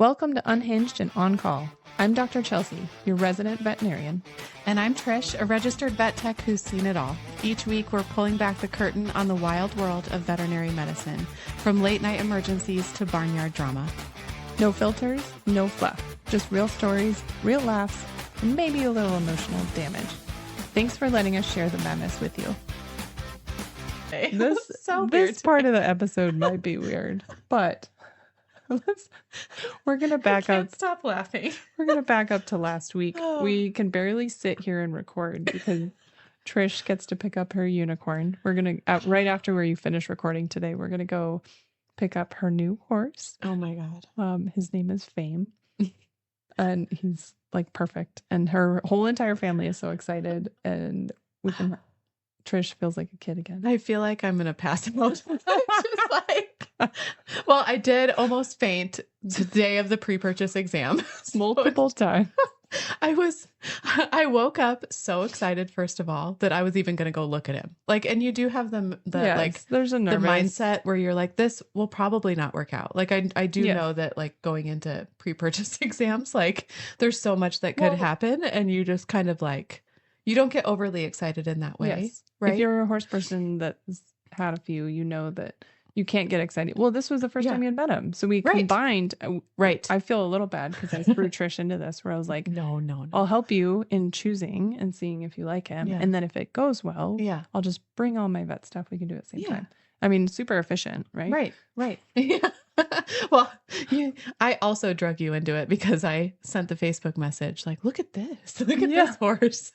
Welcome to Unhinged and On Call. I'm Dr. Chelsea, your resident veterinarian. And I'm Trish, a registered vet tech who's seen it all. Each week, we're pulling back the curtain on the wild world of veterinary medicine, from late night emergencies to barnyard drama. No filters, no fluff, just real stories, real laughs, and maybe a little emotional damage. Thanks for letting us share the madness with you. This part of the episode might be weird, but we're gonna back up. I can't stop laughing. We're gonna back up to last week. We can barely sit here and record because Trish gets to pick up her unicorn. We're gonna right after where you finish recording today. We're gonna go pick up her new horse. Oh my god. His name is Fame, and he's like perfect. And her whole entire family is so excited, and we can. Trish feels like a kid again. I feel like I'm gonna pass out. Well, I did almost faint the day of the pre-purchase exam multiple times. I woke up so excited, first of all, that I was even going to go look at him. And you do have there's a nervous mindset where you're like, this will probably not work out. I do know that going into pre-purchase exams, there's so much that could happen, and you just kind of you don't get overly excited in that way. Yes. Right. If you're a horse person that's had a few, you know that you can't get excited. Well, this was the first time you had met him. So we combined. Right. I feel a little bad because I threw Trish into this where I was like, no. I'll help you in choosing and seeing if you like him. Yeah. And then if it goes well, I'll just bring all my vet stuff. We can do it at the same time. I mean, super efficient, right? Right. Yeah. Well, I also drug you into it because I sent the Facebook message look at this. Look at this horse.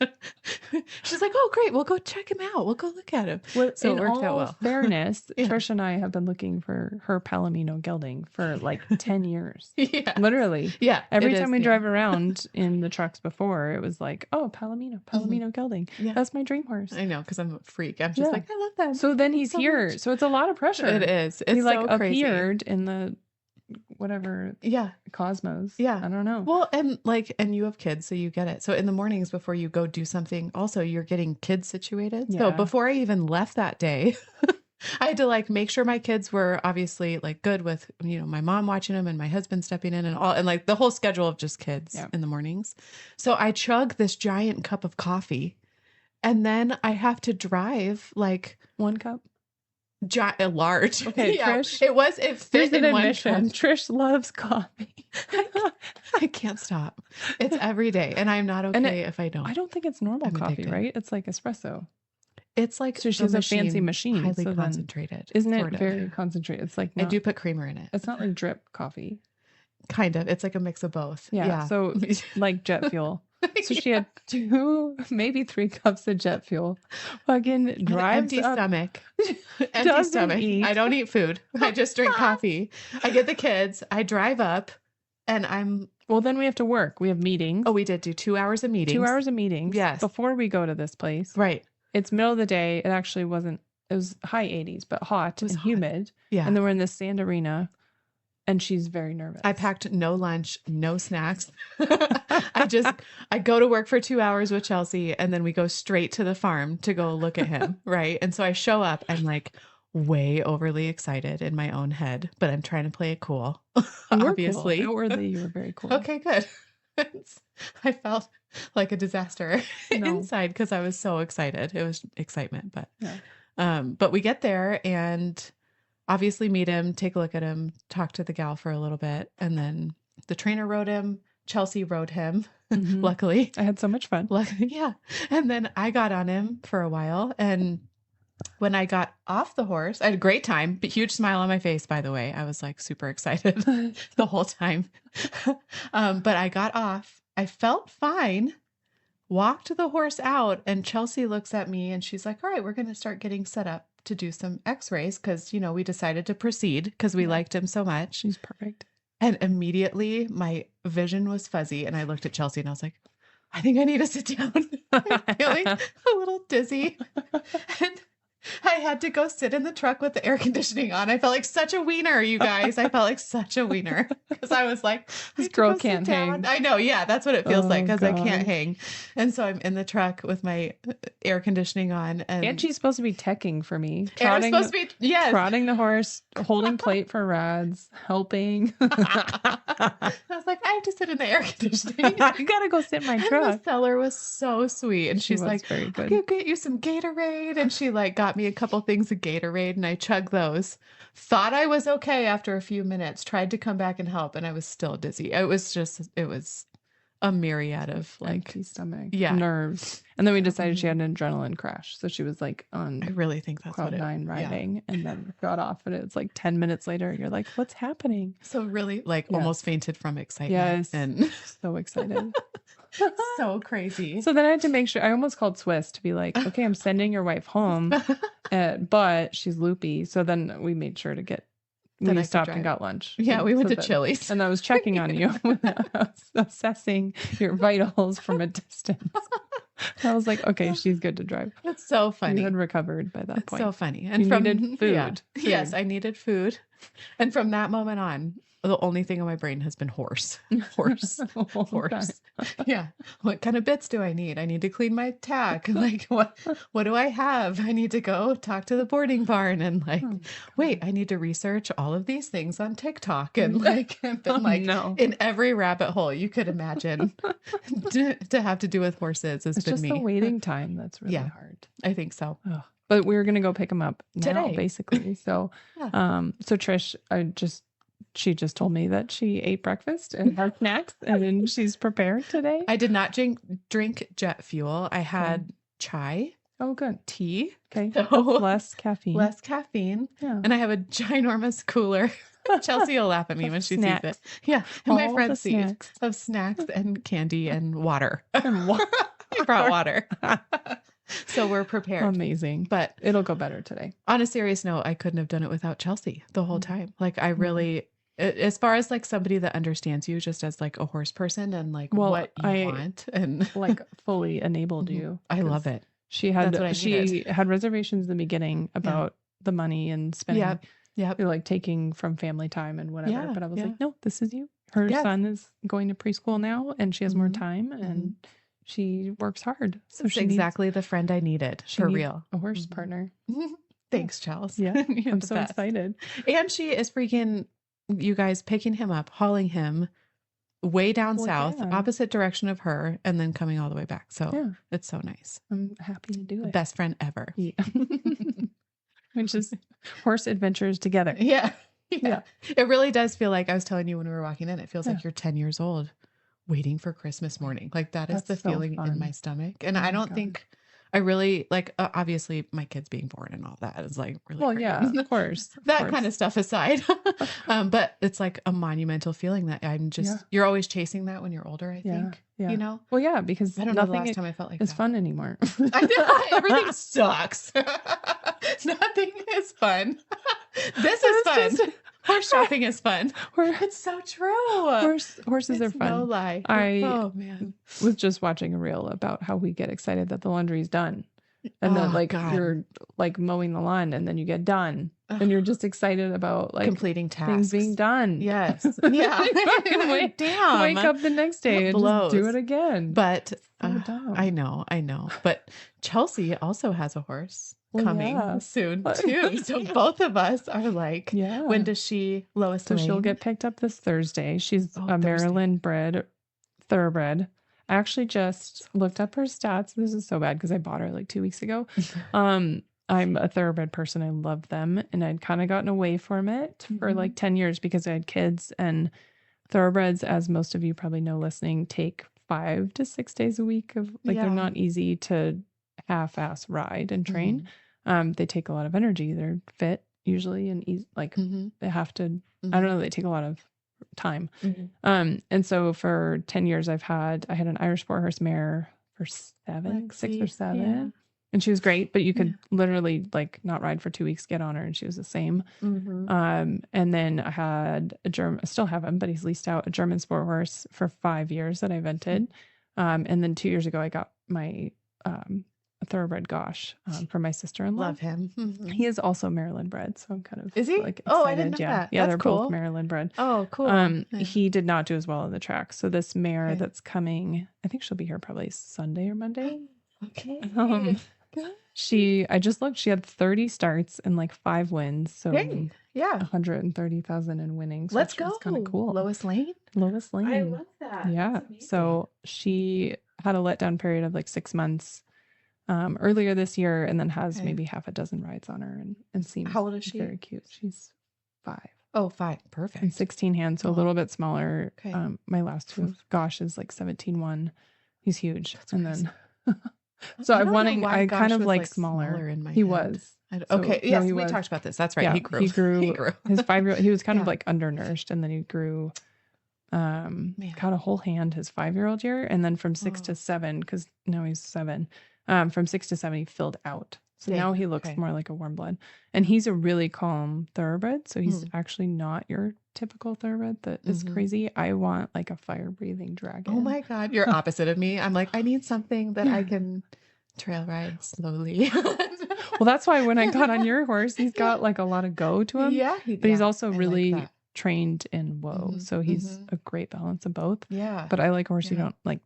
She's like, oh, great. We'll go check him out. We'll go look at him. Well, so it worked out well. Fairness, Trish and I have been looking for her Palomino gelding for 10 years. Yeah. Literally. Yeah. Every time we drive around in the trucks before, it was like, oh, Palomino gelding. Yeah. That's my dream horse. I know, because I'm a freak. I'm just I love that. So then he's here. Much. So it's a lot of pressure. It is. It's so crazy. Appeared in the whatever cosmos. Yeah. I don't know. Well, and you have kids, so you get it. So in the mornings before you go do something, also you're getting kids situated. Yeah. So before I even left that day, I had to make sure my kids were obviously good with, my mom watching them and my husband stepping in and all, and the whole schedule of just kids in the mornings. So I chug this giant cup of coffee, and then I have to drive 1 cup. Large. Okay, yeah, Trish. It fit in one cup. Trish loves coffee. I can't stop. It's every day, and I'm not okay if I don't. I don't think it's normal coffee, right? It's like espresso. It's so she has a fancy machine, highly concentrated. Isn't it very concentrated? It's I do put creamer in it. It's not like drip coffee. Kind of. It's like a mix of both. Yeah. So jet fuel. So she had 2, maybe 3 cups of jet fuel. Fucking drives empty stomach. Empty stomach. I don't eat food. I just drink coffee. I get the kids. I drive up, and well, then we have to work. We have meetings. Oh, we did do 2 hours of meetings. 2 hours of meetings. Yes. Before we go to this place. Right. It's middle of the day. It actually wasn't. It was high 80s, but hot and humid. Yeah. And then we're in this sand arena. And she's very nervous. I packed no lunch, no snacks. I go to work for 2 hours with Chelsea, and then we go straight to the farm to go look at him. Right. And so I show up, I'm way overly excited in my own head, but I'm trying to play it cool. Obviously. Cool. Outwardly, you were very cool. Okay, good. I felt like a disaster inside because I was so excited. It was excitement, but we get there and obviously meet him, take a look at him, talk to the gal for a little bit. And then the trainer rode him. Chelsea rode him. Mm-hmm. Luckily. I had so much fun. Yeah. And then I got on him for a while. And when I got off the horse, I had a great time, but huge smile on my face, by the way. I was super excited the whole time. But I got off. I felt fine. Walked the horse out, and Chelsea looks at me and she's like, all right, we're going to start getting set up to do some x-rays because, we decided to proceed because we liked him so much. She's perfect. And immediately my vision was fuzzy and I looked at Chelsea and I was like, I think I need to sit down. I'm feeling a little dizzy. I had to go sit in the truck with the air conditioning on. I felt like such a wiener, you guys. I felt like such a wiener because I was like, This girl can't hang. I know. Yeah, that's what it feels like because I can't gosh. hang. And so I'm in the truck with my air conditioning on. And she's supposed to be teching for me. And I'm supposed to be, yes. Trotting the horse, holding plate for Rads, helping. I was like, I have to sit in the air conditioning. I gotta go sit in my And truck. the seller was so sweet. And she's was like, very I good. could get you some Gatorade. And she like got me a couple things of Gatorade and I chugged those. Thought I was okay after a few minutes, tried to come back and help, and I was still dizzy. It was a myriad of like Empty stomach, yeah. nerves. And then we decided she had an adrenaline crash. So she was like on I really think that's cloud what nine riding and then got off. And it's like 10 minutes later, you're like, what's happening? So really like almost fainted from excitement. Yes. And So excited. so crazy. So then I had to make sure, I almost called Swiss to be like, okay, I'm sending your wife home, but she's loopy. So then we made sure to we stopped and got lunch. Yeah, we went to Chili's. And I was checking on you. I was assessing your vitals from a distance. I was like, okay, she's good to drive. That's so funny. You had recovered by that point. So funny. And you needed food. Yeah. Yes, I needed food. And from that moment on, the only thing on my brain has been horse. Horse. Horse. Yeah. What kind of bits do I need? I need to clean my tack. Like what do I have? I need to go talk to the boarding barn and like, wait, I need to research all of these things on TikTok and like I've been in every rabbit hole you could imagine to have to do with horses has it's been just me. The waiting time that's really hard. I think so. Oh. But we were gonna go pick him up now, today, basically. So so Trish, she just told me that she ate breakfast and had snacks and she's prepared today. I did not drink jet fuel. I had chai. Oh, good. Tea. Okay. So less caffeine. Less caffeine. Yeah. And I have a ginormous cooler. Chelsea will laugh at me when she sees it. Yeah. And my friends see it of snacks and candy and water. I brought water. So we're prepared. Amazing. But it'll go better today. On a serious note, I couldn't have done it without Chelsea the whole time. Like I really, as far as like somebody that understands you just as like a horse person and like what you want and like fully enabled you. I love it. She had reservations in the beginning about the money and spending. Yeah. Like taking from family time and whatever. Yeah, but I was like, no, this is you. Her son is going to preschool now and she has more time and she works hard. So she's exactly the friend I needed for real. A horse partner. Thanks, Chels. Yeah. I'm so excited. And she is freaking, you guys, picking him up, hauling him way down south, opposite direction of her, and then coming all the way back. So it's so nice. I'm happy to do it. Best friend ever. Yeah. Which is horse adventures together. Yeah. It really does feel like, I was telling you when we were walking in, it feels like you're 10 years old waiting for Christmas morning. Like that's the feeling in my stomach. And I don't think I really like, obviously my kids being born and all that is like really great. Yeah, of course. That kind of stuff aside. But it's like a monumental feeling that I'm just, you're always chasing that when you're older, I think, you know? Well, yeah, because I don't know the last time I felt like it's fun anymore. I know, everything sucks. Nothing is fun. This is fun. Horse shopping is fun. It's so true. Horses are fun. No lie. I was just watching a reel about how we get excited that the laundry's done. And then like you're like mowing the lawn and then you get done. And you're just excited about like completing tasks. Things being done. Yes. Yeah. Wake up the next day and just do it again. But I know. But Chelsea also has a horse coming soon too. So both of us are like, when does she, Lois Lane? So she'll get picked up this Thursday. She's a Maryland bred, thoroughbred. I actually just looked up her stats. This is so bad because I bought her like 2 weeks ago. I'm a thoroughbred person. I love them. And I'd kind of gotten away from it for like 10 years because I had kids. And thoroughbreds, as most of you probably know listening, take 5 to 6 days a week of like, they're not easy to half-ass ride and train. They take a lot of energy. They're fit usually and easy, like they have to, I don't know, they take a lot of time. And so for 10 years I had an Irish Sport horse mare for 6 or 7. And she was great, but you could literally like not ride for 2 weeks, get on her, and she was the same. And then I had I still have him, but he's leased out, a German sport horse for 5 years that I vented. And then 2 years ago, I got my a thoroughbred Gosh for my sister-in-law. Love him. He is also Maryland bred, so I'm kind of Is he? like excited. Oh, I didn't know yeah. that. Yeah, That's they're cool. both Maryland bred. Oh, cool. Yeah. He did not do as well in the track. So this mare Okay. that's coming, I think she'll be here probably Sunday or Monday. Okay. I just looked, she had 30 starts and like 5 wins. So Hey, yeah. 130,000 in winnings. Let's which was go. kind of cool. Lois Lane. Lois Lane. I love that. Yeah. So she had a letdown period of like 6 months earlier this year, and then has maybe half a dozen rides on her, and seems How old is she? very cute. She's 5. Oh, 5. Perfect. And 16 hands, so a little bit smaller. Okay. My last two, Gosh is like 17.1. He's huge. That's and crazy. then so I I'm don't know wanting, why I Gosh kind of was, like smaller. in my He head. was. Okay. So, Yes, he we was. talked about this. That's right. Yeah, He grew. He grew. His 5-year-old, he was kind of Yeah. like undernourished, and then he grew Man. got a whole hand his 5-year-old year, and then from 6 to 7, because now he's 7, from 6 to 7 he filled out. So Dang. now he looks Okay. more like a warm blood, and he's a really calm thoroughbred. So he's actually not your typical thoroughbred that is crazy. I want like a fire breathing dragon. Oh my God. You're opposite of me. I'm like, I need something that I can trail ride slowly. Well, that's why when I got on your horse, he's got like a lot of go to him. Yeah. But he's also I like really that. trained in whoa. Mhm, So he's a great balance of both. Yeah. But I like a horse who Yeah. don't like,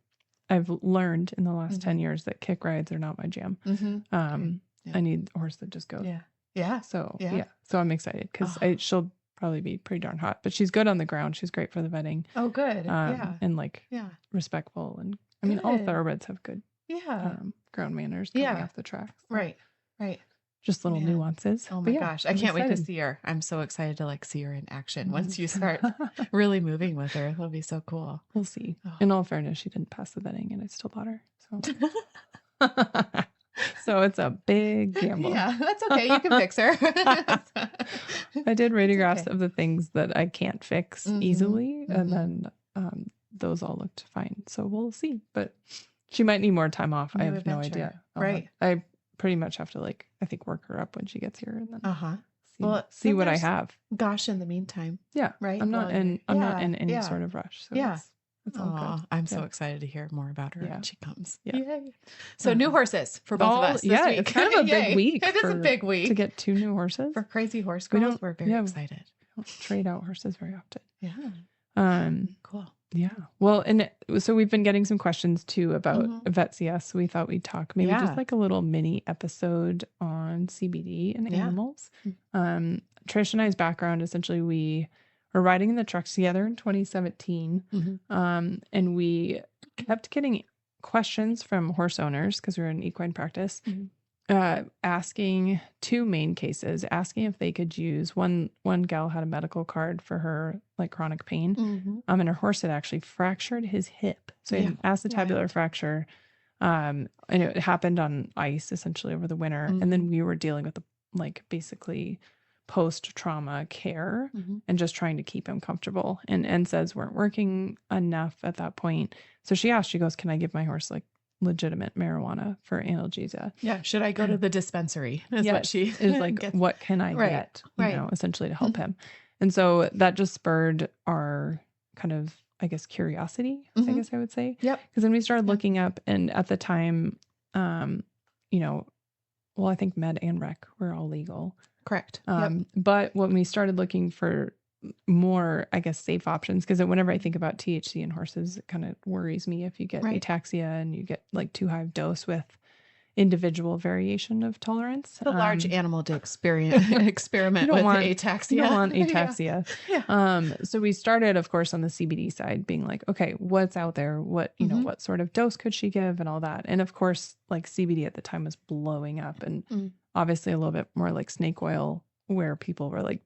I've learned in the last 10 years that kick rides are not my jam. Yeah. I need a horse that just goes. Yeah. Yeah. So Yeah. yeah. So I'm excited because she'll probably be pretty darn hot, but she's good on the ground. She's great for the vetting. Oh, good. And like respectful. And I mean, all Good. thoroughbreds have good Yeah. ground manners coming Yeah. off the track. So Right. Right. just little Man. nuances. Oh But my yeah, gosh. I I'm can't wait to excited. see her. I'm so excited to like see her in action once you start really moving with her. That'll be so cool. We'll see. Oh. In all fairness, she didn't pass the vetting, and I still bought her. So, so it's a big gamble. Yeah, that's okay. You can fix her. I did radiographs okay. of the things that I can't fix easily, and then those all looked fine. So we'll see. But she might need more time off. I have no idea. Right. I pretty much have to I think work her up when she gets here, and then see what I have. Gosh, in the meantime. Yeah. Right. I'm not in any yeah. sort of rush. So Yeah. it's all good. I'm so excited to hear more about her when she comes. Yeah. Yay. So new horses for both of us this week. It's kind of a big week. It is a big week. To get 2 new horses. For Crazy Horse Girls, we're very excited. We don't trade out horses very often. Yeah. Cool. Yeah. Well, and so we've been getting some questions too about VetCS. So we thought we'd talk maybe just like a little mini episode on CBD and animals. Trish and I's background, essentially, we were riding in the trucks together in 2017. And we kept getting questions from horse owners because we were in equine practice, asking 2 main cases, asking if they could use one gal had a medical card for her like chronic pain. And her horse had actually fractured his hip. So he had an acetabular fracture. And it happened on ice essentially over the winter. And then we were dealing with like basically post-trauma care and just trying to keep him comfortable. And NSAIDs weren't working enough at that point. So she goes, can I give my horse like legitimate marijuana for analgesia? Yeah. Should I go to the dispensary? Is what she is like, gets. what can I get, you know, essentially to help him? And so that just spurred our kind of, I guess, curiosity, I guess I would say. Yep. Because then we started looking up, and at the time, you know, well, I think med and rec were all legal. Correct. But when we started looking for more, I guess, safe options, because whenever I think about THC in horses, it kind of worries me if you get ataxia and you get like too high of dose with individual variation of tolerance. The large animal to experiment with ataxia. You don't want ataxia. So we started, of course, on the CBD side, being like, okay, what's out there? What, you know, what sort of dose could she give and all that? And of course, like CBD at the time was blowing up, and obviously a little bit more like snake oil, where people were like,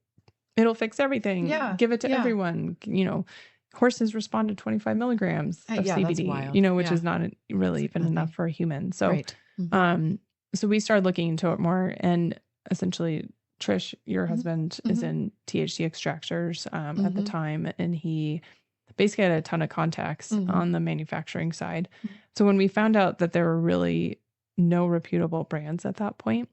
it'll fix everything. Yeah. Give it to everyone. You know, horses respond to 25 milligrams of CBD, that's wild. you know, which is not really even enough for a human. So, so we started looking into it more, and essentially Trish, your husband, is in THC extractors at the time, and he basically had a ton of contacts on the manufacturing side. So when we found out that there were really no reputable brands at that point,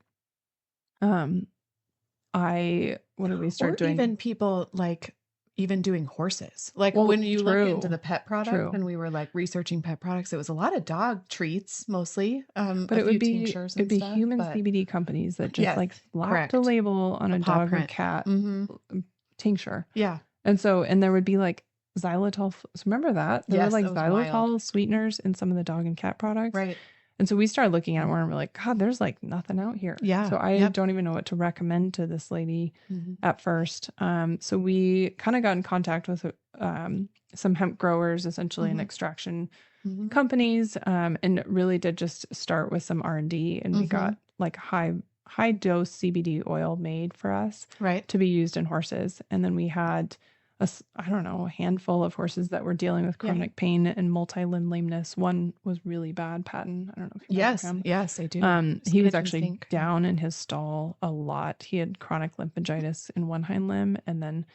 what did we start doing? Even people like, even doing horses. Like Well, when you look into true. the pet products True. and we were like researching pet products, it was a lot of dog treats mostly, But a it would few be tinctures it'd and be stuff. human But CBD companies that just yes, like slapped a correct. label on A a paw dog or print. cat Mm-hmm. tincture. Yeah. And there would be like xylitol. So remember that? There were Yes, like that was wild. xylitol sweeteners in some of the dog and cat products. Right. And so we started looking at it and we're like, God, there's like nothing out here. Yeah. So I Yep. don't even know what to recommend to this lady Mm-hmm. at first. So we kind of got in contact with some hemp growers, essentially, and Mhm. extraction Mm-hmm. companies, and really did just start with some R&D, and we got like high dose CBD oil made for us Right. to be used in horses. And then we had a handful of horses that were dealing with chronic pain and multi-limb lameness. One was really bad, Patton. I don't know if you remember him. Yes, I do. He was Sketch and actually sink. down in his stall a lot. He had chronic lymphangitis in one hind limb, and then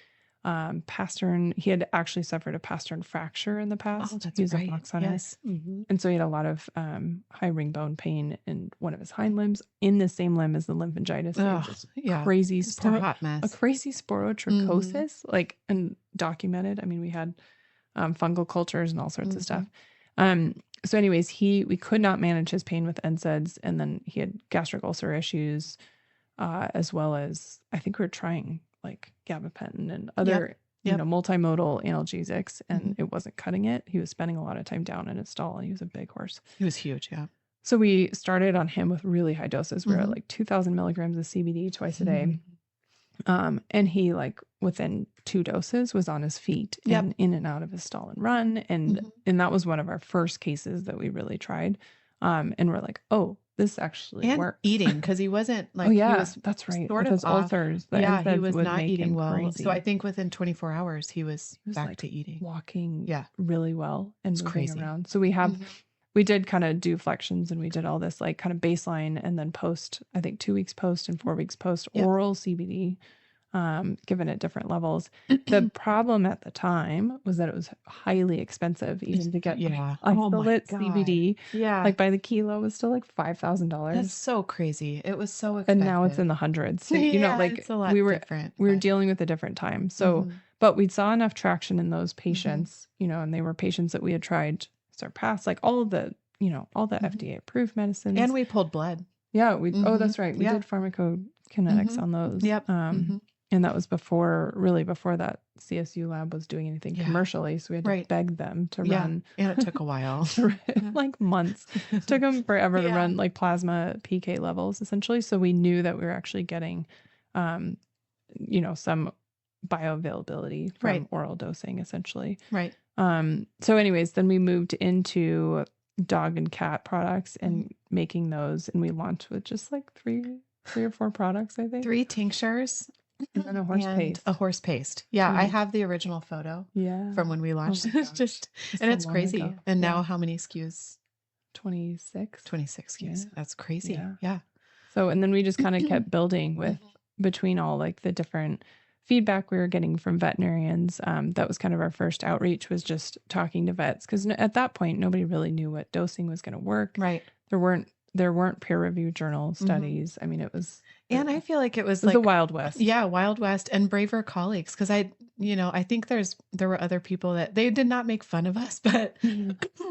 pastern. He had actually suffered a pastern fracture in the past. Oh, that's He was right. a box hunter. Yes. Mm-hmm. And so he had a lot of high ring bone pain in one of his hind limbs, in the same limb as the lymphangitis. Oh, Just yeah. crazy Just a hot mess. a crazy sporotrichosis, like, and documented. I mean, we had fungal cultures and all sorts of stuff. So anyways, we could not manage his pain with NSAIDs, and then he had gastric ulcer issues, as well as I think we were trying like gabapentin and other multimodal analgesics, and it wasn't cutting it. He was spending a lot of time down in his stall, and he was a big horse. He was huge, yeah. So we started on him with really high doses. We were at like 2,000 milligrams of CBD twice a day. And he, like, within 2 doses was on his feet and in and out of his stall and run. And that was one of our first cases that we really tried. And we're like, oh, this actually works. Eating, because he wasn't like, he was that's right. sort With of his ulcers. he was would not make eating him well. crazy. So I think within 24 hours he was back like to eating. Walking really well and moving crazy. around. So we did kind of do flexions, and we did all this like kind of baseline, and then post, I think 2 weeks post and 4 weeks post oral CBD, given at different levels. The problem at the time was that it was highly expensive even to get isolate CBD. Yeah. Like by the kilo was still like $5,000. That's so crazy. It was so expensive. And now it's in the hundreds. So, like it's a lot different. We were dealing with a different time. So, but we saw enough traction in those patients, and they were patients that we had tried Surpass, like all of the, all the FDA approved medicines. And we pulled blood. Yeah. That's right. We did pharmacokinetics on those. Yep. And that was before that CSU lab was doing anything commercially. So we had to beg them to run. And it took a while. Like months. It took them forever to run like plasma PK levels, essentially. So we knew that we were actually getting, some bioavailability from oral dosing, essentially. Right. So anyways, then we moved into dog and cat products and making those. And we launched with just like three or 4 products, I think. 3 tinctures. And then a horse paste. A horse paste. Yeah, I have the original photo. Yeah. From when we launched. It's just, and it's crazy. Ago. And now how many SKUs? 26. 26 SKUs. Yeah. That's crazy. Yeah. So, and then we just kind of kept building with between all like the different feedback we were getting from veterinarians. That was kind of our first outreach, was just talking to vets, because at that point nobody really knew what dosing was going to work. Right. There weren't peer-reviewed journal studies. I mean, it was. And I feel like it was like the Wild West. Yeah, Wild West, and braver colleagues. Because I think there were other people that they did not make fun of us, but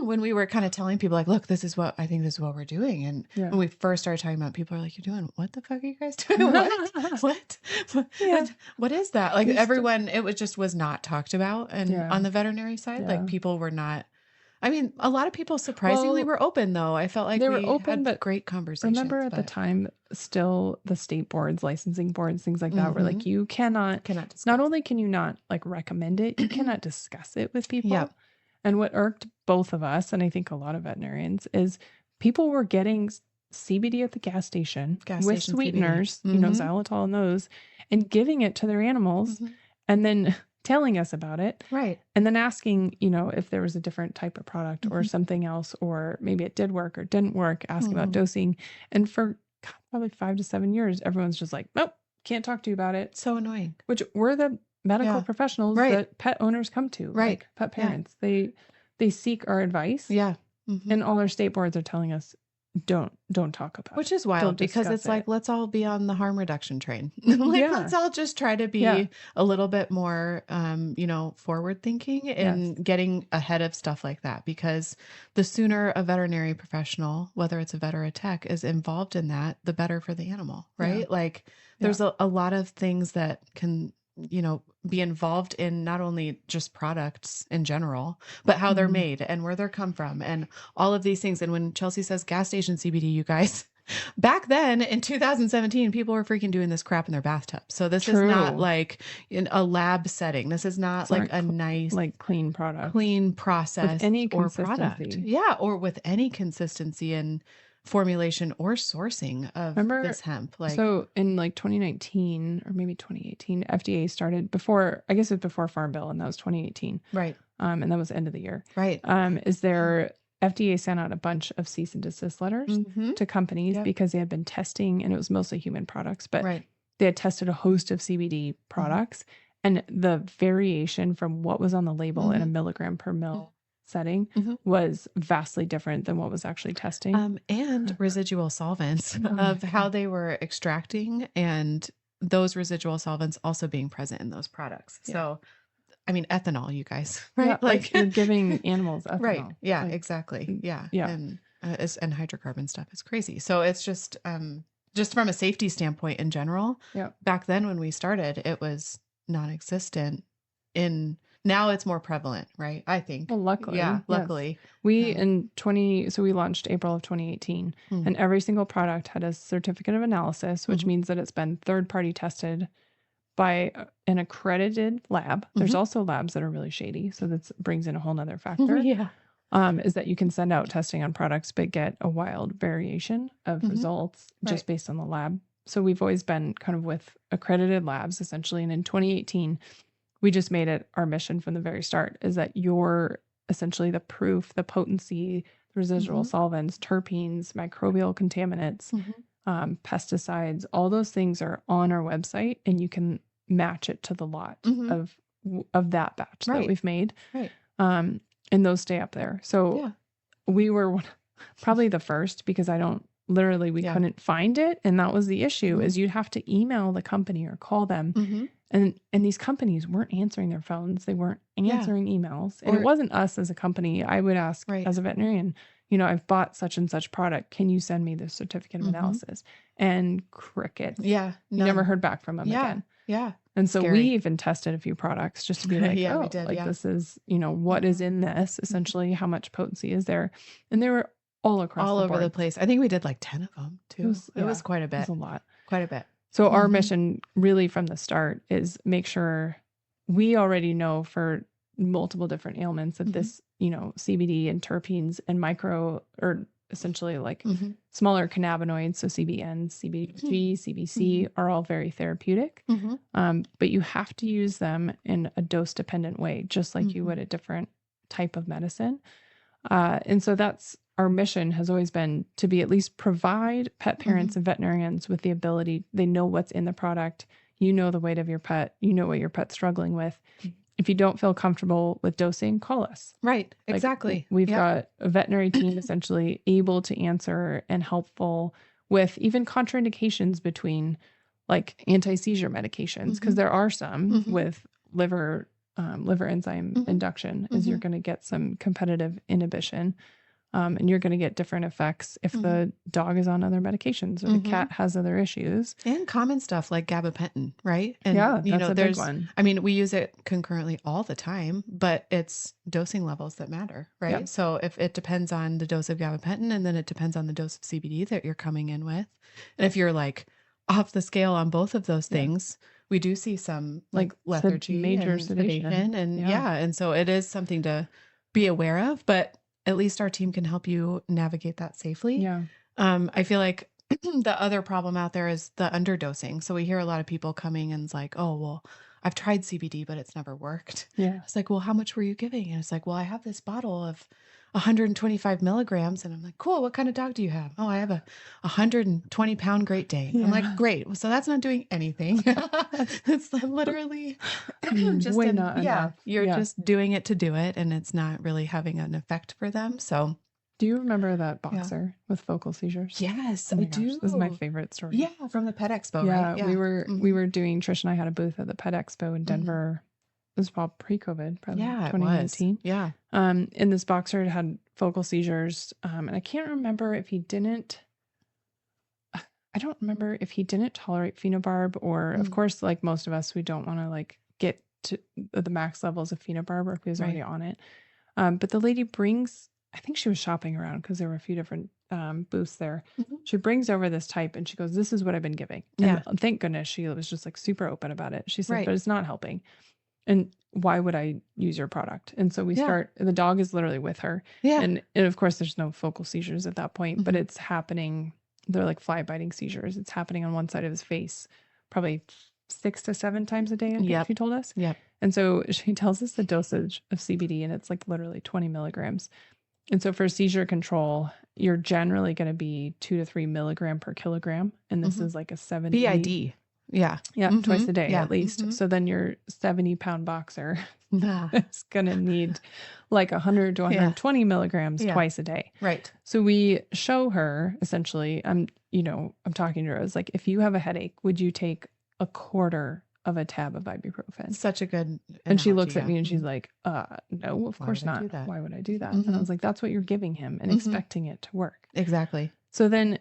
when we were kind of telling people like, look, this is what we're doing. And when we first started talking about it, people are like, you're doing, what the fuck are you guys doing? What is that? Like everyone, it was not talked about. And on the veterinary side, like people were not. I mean, a lot of people surprisingly were open, though. I felt like they were open, had but great conversations. Remember at the time, still the state boards, licensing boards, things like that, were like, you cannot discuss. Not only can you not like recommend it, you cannot discuss it with people. Yep. And what irked both of us, and I think a lot of veterinarians, is people were getting CBD at the gas station with sweeteners, xylitol and those, and giving it to their animals, and then telling us about it. Right. And then asking, if there was a different type of product or something else, or maybe it did work or didn't work, asking about dosing. And for probably 5 to 7 years, everyone's just like, nope, can't talk to you about it. So annoying. Which we're the medical professionals that pet owners come to. Right. Like pet parents. They seek our advice. Yeah. And all our state boards are telling us, don't talk about Which it. is wild Don't because discuss it's like, it. let's all be on the harm reduction train. Like, Yeah. let's all just try to be Yeah. a little bit more, forward thinking and getting ahead of stuff like that. Because the sooner a veterinary professional, whether it's a vet or a tech, is involved in that, the better for the animal, right? Yeah. Like, there's a lot of things that can, be involved in not only just products in general, but how they're made and where they're come from and all of these things. And when Chelsea says gas station CBD, you guys, back then in 2017, people were freaking doing this crap in their bathtub. So this is not True. like in a lab setting. This is not It's like not a nice, like clean product. clean process any or product. consistency. Yeah. Or with any consistency in formulation or sourcing of Remember, this hemp. Like, so in like 2019 or maybe 2018, FDA started before, I guess it was before Farm Bill, and that was 2018. right. And that was the end of the year. Right. Is there FDA sent out a bunch of cease and desist letters Mhm. to companies Yep. because they had been testing, and it was mostly human products, but Right. they had tested a host of CBD products, and the variation from what was on the label in a milligram per mil setting was vastly different than what was actually testing. And residual solvents of how they were extracting and those residual solvents also being present in those products. Yeah. So, I mean, ethanol, you guys, right? Yeah, like you're giving animals ethanol. Right. Yeah, Like, exactly. Yeah. yeah. And hydrocarbon stuff is crazy. So it's just from a safety standpoint in general, Yeah. back then when we started, it was non-existent. Now it's more prevalent, right? I think. Well, luckily. Yeah, yes. luckily. We so we launched April of 2018, and every single product had a certificate of analysis, which means that it's been third-party tested by an accredited lab. There's also labs that are really shady, so that brings in a whole nother factor. Yeah. Is that you can send out testing on products but get a wild variation of results just based on the lab. So we've always been kind of with accredited labs essentially, and in 2018 we just made it our mission from the very start is that you're essentially the proof, the potency, the residual solvents, terpenes, microbial contaminants, pesticides, all those things are on our website, and you can match it to the lot of that batch that we've made. Right. And those stay up there. So we were probably the first because we couldn't find it. And that was the issue is you'd have to email the company or call them. And these companies weren't answering their phones. They weren't answering emails. And it wasn't us as a company. I would ask as a veterinarian, I've bought such and such product. Can you send me the certificate of analysis? And crickets. Yeah. You never heard back from them again. Yeah. And so Scary. we even tested a few products just to be like, we did, this is, what is in this? Essentially, how much potency is there? And they were all across all the over board. the place. I think we did like 10 of them too. It was quite a It bit. was a lot. Quite a bit. So our mission really from the start is make sure we already know for multiple different ailments that this, CBD and terpenes and or essentially like smaller cannabinoids, so CBN, CBG, CBC are all very therapeutic. But you have to use them in a dose-dependent way, just like you would a different type of medicine. And so that's our mission has always been to be at least provide pet parents and veterinarians with the ability, they know what's in the product, the weight of your pet, what your pet's struggling with. If you don't feel comfortable with dosing, call us. Right. Exactly. We've got a veterinary team essentially able to answer and helpful with even contraindications between like anti-seizure medications, because there are some with liver enzyme induction is you're going to get some competitive inhibition. And you're going to get different effects if the dog is on other medications or the cat has other issues. And common stuff like gabapentin, right? And that's a big one. I mean, we use it concurrently all the time, but it's dosing levels that matter, right? Yep. So if it depends on the dose of gabapentin, and then it depends on the dose of CBD that you're coming in with. And if you're like off the scale on both of those things, we do see some like lethargy, major and sedation. and and so it is something to be aware of, but at least our team can help you navigate that safely. Yeah. I feel like the other problem out there is the underdosing. So we hear a lot of people coming and it's like, oh, well, I've tried CBD, but it's never worked. Yeah. It's like, well, how much were you giving? And it's like, well, I have this bottle of 125 milligrams. And I'm like, cool. What kind of dog do you have? Oh, I have a 120-pound Great Dane. I'm like, great. So that's not doing anything. It's literally just not enough. You're just doing it to do it. And it's not really having an effect for them. So Do you remember that boxer with focal seizures? Yes, Oh my I gosh, this is my do. favorite story. Yeah, from the Pet Expo, Yeah, right? Yeah. we were doing, Trish and I had a booth at the Pet Expo in Mhm. Denver. It was probably pre-COVID, probably Yeah, it was. 2019. Yeah. And this boxer had focal seizures. And I can't remember if he didn't. I don't remember if he didn't tolerate phenobarb, or of course, like most of us, we don't want to like get to the max levels of phenobarb, or if he was already Right. on it. But the lady brings, I think she was shopping around because there were a few different booths there. Mhm. She brings over this type and she goes, "This is what I've been giving." Yeah. And thank goodness she was just like super open about it. She said, Right. "But it's not helping. And why would I use your product?" And so we Yeah. start, the dog is literally with her. Yeah. And of course, there's no focal seizures at that point, but Mhm. it's happening. They're like fly biting seizures. It's happening on one side of his face, probably 6 to 7 times a day, I think Yep. she told us. Yep. And so she tells us the dosage of CBD, and it's like literally 20 milligrams. And so for seizure control, you're generally going to be 2 to 3 milligram per kilogram. And this is like a 70. BID. Yeah. Yeah, twice a day Yeah. at least. So then your 70-pound boxer Nah. is going to need like 100 to 120 milligrams Yeah. twice a day. Right. So we show her essentially, I'm talking to her. I was like, if you have a headache, would you take a quarter of a tab of ibuprofen? Such a good And she analogy, looks at yeah. me and she's like, no, of Why course would I not. do that? Why would I do that? And I was like, that's what you're giving him and expecting it to work. Exactly. So then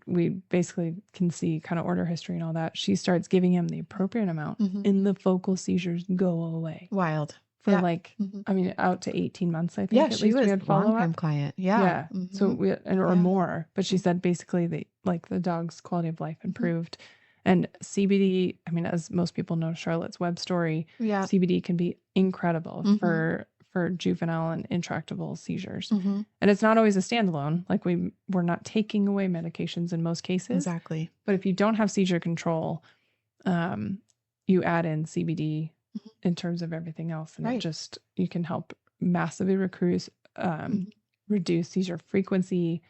we basically can see kind of order history and all that. She starts giving him the appropriate amount and the focal seizures go away. Wild. For Yeah. like, I mean, out to 18 months, I think. Yeah, at she least was we a had follow long-time up. client. Yeah. Yeah. So or more. But she said basically the dog's quality of life improved. And CBD, I mean, as most people know, Charlotte's Web story, Yeah. CBD can be incredible for juvenile and intractable seizures. And it's not always a standalone. Like we're not taking away medications in most cases. Exactly. But if you don't have seizure control, you add in CBD in terms of everything else. And you can help massively reduce seizure frequency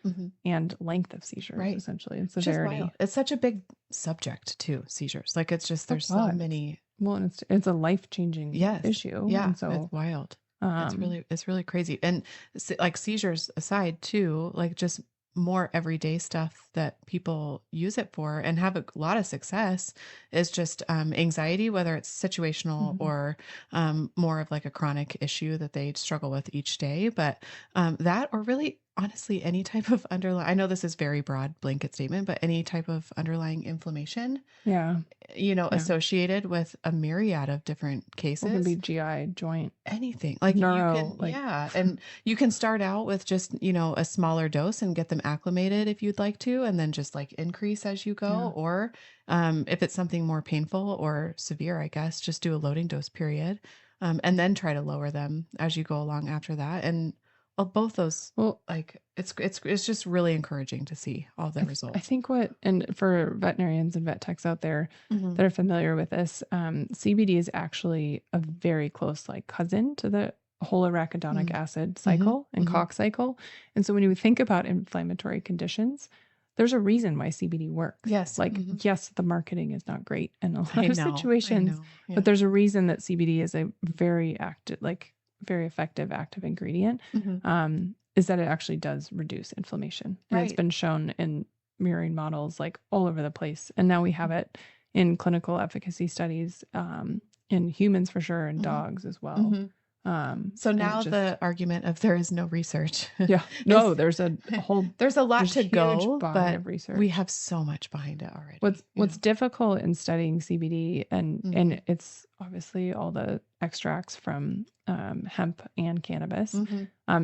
and length of seizures, essentially, and severity. It's such a big subject too, seizures. Like it's just, there's so many. Well, and it's a life-changing issue. Yeah. And so it's wild. It's really crazy. And like seizures aside too, like just more everyday stuff that people use it for and have a lot of success is just anxiety, whether it's situational or more of like a chronic issue that they struggle with each day. But that, or really honestly, any type of underlying, I know this is very broad blanket statement, but any type of underlying inflammation, associated with a myriad of different cases. It can be GI, joint, anything, like neuro, and you can start out with just, a smaller dose and get them acclimated if you'd like to, and then just like increase as you go. Or if it's something more painful or severe, I guess, just do a loading dose period, and then try to lower them as you go along after that. And both those, it's just really encouraging to see all the results. I think and for veterinarians and vet techs out there that are familiar with this, CBD is actually a very close cousin to the whole arachidonic acid cycle and COX cycle. And so when you think about inflammatory conditions, there's a reason why CBD works. Yes. Yes, the marketing is not great in a lot of situations, but there's a reason that CBD is a very active, very effective active ingredient, is that it actually does reduce inflammation. And it's been shown in murine models all over the place. And now we have it in clinical efficacy studies, in humans for sure, and dogs as well. So now the argument of there is no research. Yeah. No, there's a lot to go, but of research. We have so much behind it already. What's difficult in studying CBD and it's obviously all the extracts from hemp and cannabis,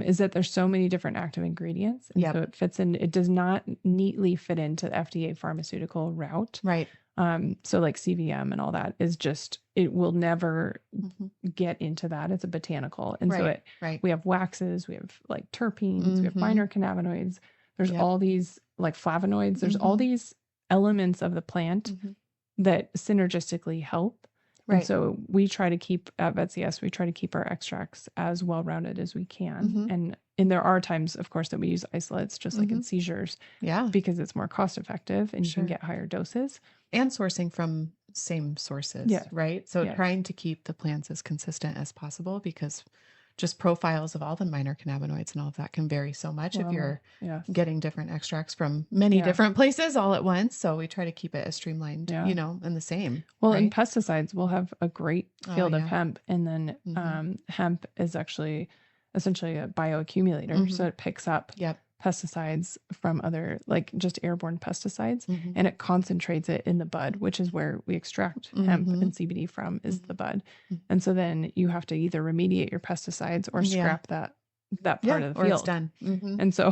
is that there's so many different active ingredients. And so it does not neatly fit into the FDA pharmaceutical route. Right. So CVM and all that is just, it will never get into that. It's a botanical. And so we have waxes, we have terpenes, we have minor cannabinoids. There's all these flavonoids. There's all these elements of the plant that synergistically help. Right. And so we try to keep at VetCS, we try to keep our extracts as well-rounded as we can. And there are times, of course, that we use isolates, just like in seizures. Yeah. Because it's more cost effective and you can get higher doses. And sourcing from same sources. Yeah. Right. So trying to keep the plants as consistent as possible, because just profiles of all the minor cannabinoids and all of that can vary so much if you're getting different extracts from many different places all at once. So we try to keep it as streamlined, you know, and the same. Well, right? in pesticides, we'll have a great field of hemp, and then hemp is actually essentially a bioaccumulator. So it picks up pesticides from other, like just airborne pesticides, and it concentrates it in the bud, which is where we extract hemp and CBD from, is the bud. And so then you have to either remediate your pesticides or scrap that part of the field. Or it's done. And so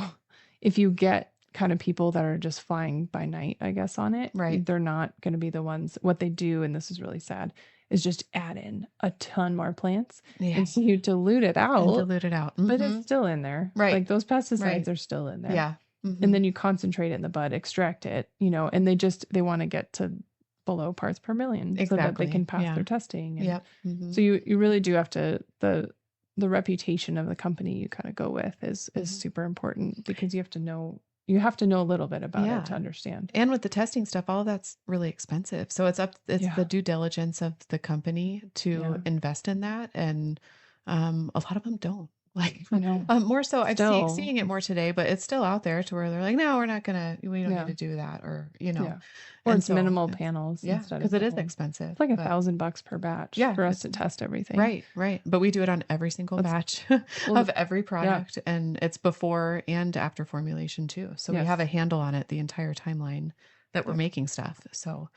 if you get kind of people that are just flying by night, I guess, on it, they're not going to be the ones. What they do, and this is really sad, is just add in a ton more plants. And so you dilute it out. But it's still in there. Like those pesticides are still in there. And then you concentrate it in the bud, extract it, you know, and they want to get to below parts per million so that they can pass their testing. And so you really do have to, the reputation of the company you kind of go with is super important, because you have to know a little bit about it to understand. And with the testing stuff, all of that's really expensive. So it's the due diligence of the company to invest in that. And a lot of them don't. Like, I know. More so, I'm seeing it more today, but it's still out there to where they're like, no, we don't need to do that. Or, you know, or it's minimal panels. Because it is expensive. It's like $1,000 per batch for us to test everything. Right. But we do it on every single batch of every product, and it's before and after formulation too. So we have a handle on it the entire timeline that we're making stuff. So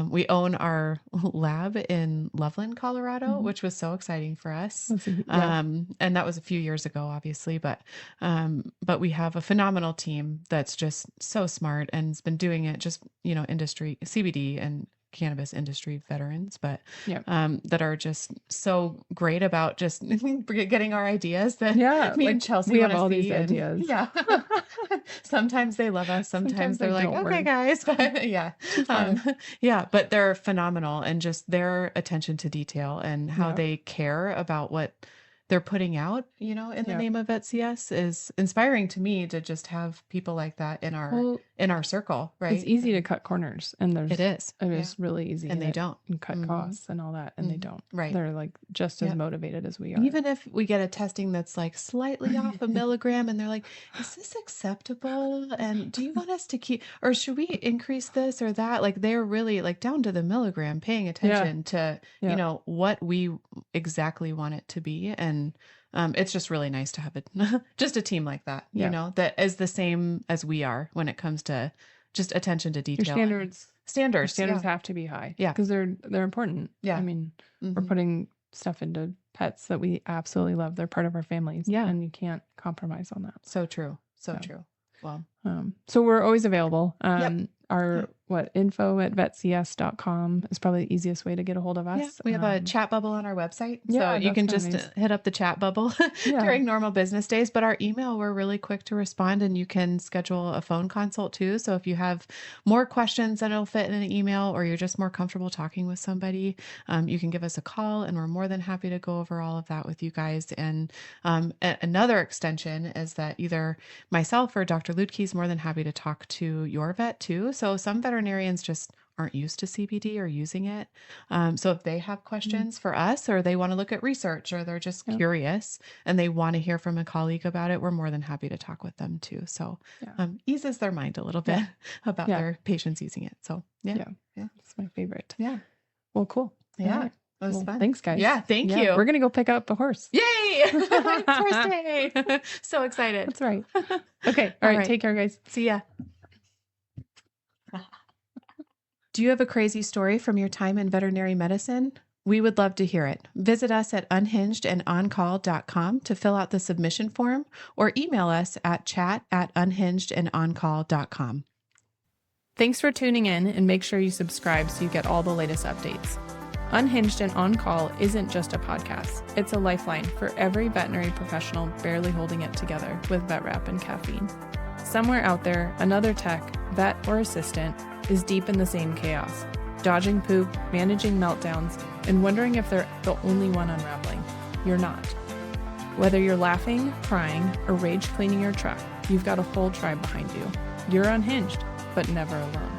we own our lab in Loveland, Colorado, which was so exciting for us. And that was a few years ago, obviously, but we have a phenomenal team that's just so smart and has been doing it, just, you know, industry, CBD and cannabis industry veterans, but that are just so great about just getting our ideas that me and Chelsea we have all these ideas. Sometimes they love us. Sometimes they're like, okay, guys, but but they're phenomenal, and just their attention to detail and how they care about what they're putting out, you know, in the name of VetCS is inspiring to me, to just have people like that in our circle, right? It's easy to cut corners, and it is really easy. And they don't. And cut costs and all that, and they don't. Right. They're like just as motivated as we are. Even if we get a testing that's like slightly off a milligram, and they're like, is this acceptable? And do you want us to keep, or should we increase this or that? Like, they're really like down to the milligram, paying attention to, you know, what we exactly want it to be. And it's just really nice to have just a team like that, you know, that is the same as we are when it comes to just attention to detail. Your standards yeah. have to be high. Yeah. Because they're important. Yeah. I mean, we're putting stuff into pets that we absolutely love. They're part of our families. Yeah. And you can't compromise on that. So true. So true. Well, so we're always available. Our info at vetcs.com is probably the easiest way to get a hold of us. Yeah, we have a chat bubble on our website. So you can just hit up the chat bubble during normal business days. But our email, we're really quick to respond, and you can schedule a phone consult too. So if you have more questions that will fit in an email, or you're just more comfortable talking with somebody, you can give us a call, and we're more than happy to go over all of that with you guys. And another extension is that either myself or Dr. Lutke is more than happy to talk to your vet too. So some veterinarians just aren't used to CBD or using it. So if they have questions for us, or they want to look at research, or they're just curious and they want to hear from a colleague about it, we're more than happy to talk with them too. So eases their mind a little bit about their patients using it. So it's my favorite. Yeah. Well, cool. Yeah. Right. That was fun. Thanks, guys. Yeah. Thank you. We're going to go pick up a horse. Yay. First day. So excited. That's right. Okay. All right. Take care, guys. See ya. Do you have a crazy story from your time in veterinary medicine? We would love to hear it. Visit us at unhingedandOnCall.com to fill out the submission form, or email us at chat@unhingedandOnCall.com. Thanks for tuning in, and make sure you subscribe so you get all the latest updates. Unhinged and On Call isn't just a podcast. It's a lifeline for every veterinary professional barely holding it together with vet wrap and caffeine. Somewhere out there, another tech, vet, or assistant is deep in the same chaos, dodging poop, managing meltdowns, and wondering if they're the only one unraveling. You're not. Whether you're laughing, crying, or rage cleaning your truck, you've got a whole tribe behind you. You're unhinged, but never alone.